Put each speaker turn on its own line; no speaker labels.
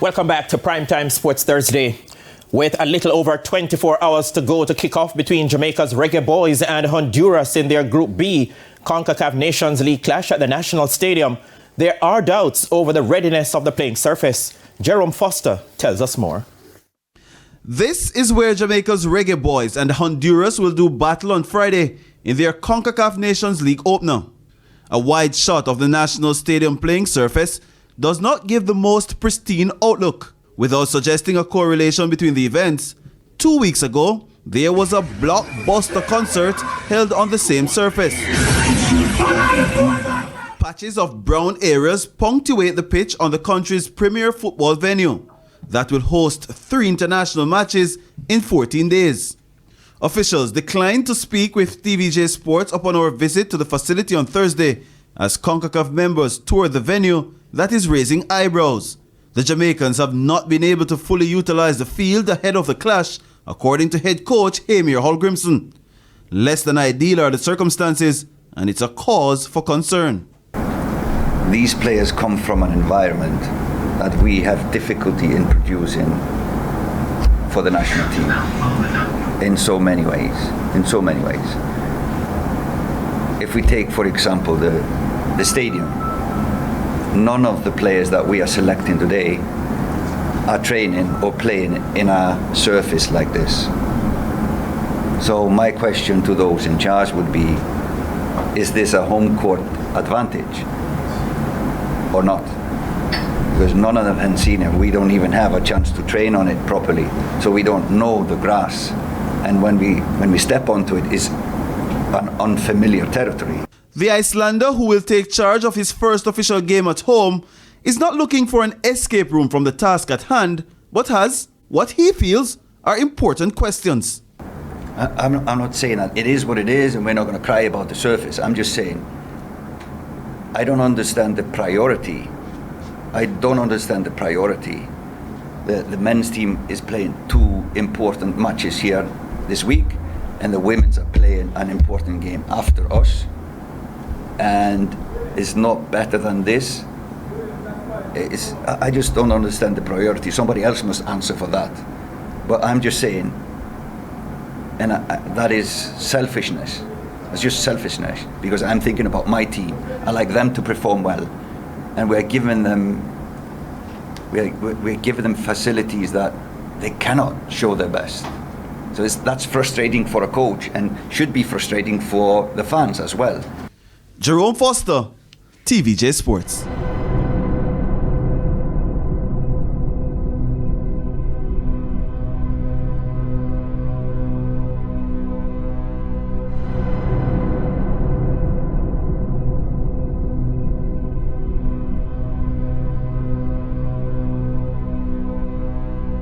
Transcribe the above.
Welcome back to Primetime Sports Thursday. With a little over 24 hours to go to kick off between Jamaica's Reggae Boys and Honduras in their Group B CONCACAF Nations League clash at the National Stadium, there are doubts over the readiness of the playing surface. Jerome Foster tells us more.
This is where Jamaica's Reggae Boys and Honduras will do battle on Friday in their CONCACAF Nations League opener. A wide shot of the National Stadium playing surface does not give the most pristine outlook. Without suggesting a correlation between the events, 2 weeks ago, there was a blockbuster concert held on the same surface. Patches of brown areas punctuate the pitch on the country's premier football venue that will host 3 international matches in 14 days. Officials declined to speak with TVJ Sports upon our visit to the facility on Thursday as CONCACAF members toured the venue that is raising eyebrows. The Jamaicans have not been able to fully utilize the field ahead of the clash, according to head coach Hamir Hallgrimson. Less than ideal are the circumstances, and it's a cause for concern.
These players come from an environment that we have difficulty in producing for the national team in so many ways. If we take, for example, the stadium, none of the players that we are selecting today are training or playing in a surface like this. So my question to those in charge would be, is this a home court advantage or not? Because none of them have seen it. We don't even have a chance to train on it properly, so we don't know the grass. And when we step onto it, it's an unfamiliar territory.
The Icelander, who will take charge of his first official game at home, is not looking for an escape room from the task at hand, but has what he feels are important questions.
I'm not saying that it is what it is and we're not going to cry about the surface. I'm just saying I don't understand the priority. The men's team is playing 2 important matches here this week, and the women's are playing an important game after us. And it's not better than this. I just don't understand the priority. Somebody else must answer for that. But I'm just saying, and that is selfishness. It's just selfishness, because I'm thinking about my team. I like them to perform well, and we're giving them facilities that they cannot show their best. So that's frustrating for a coach, and should be frustrating for the fans as well.
Jerome Foster, TVJ Sports.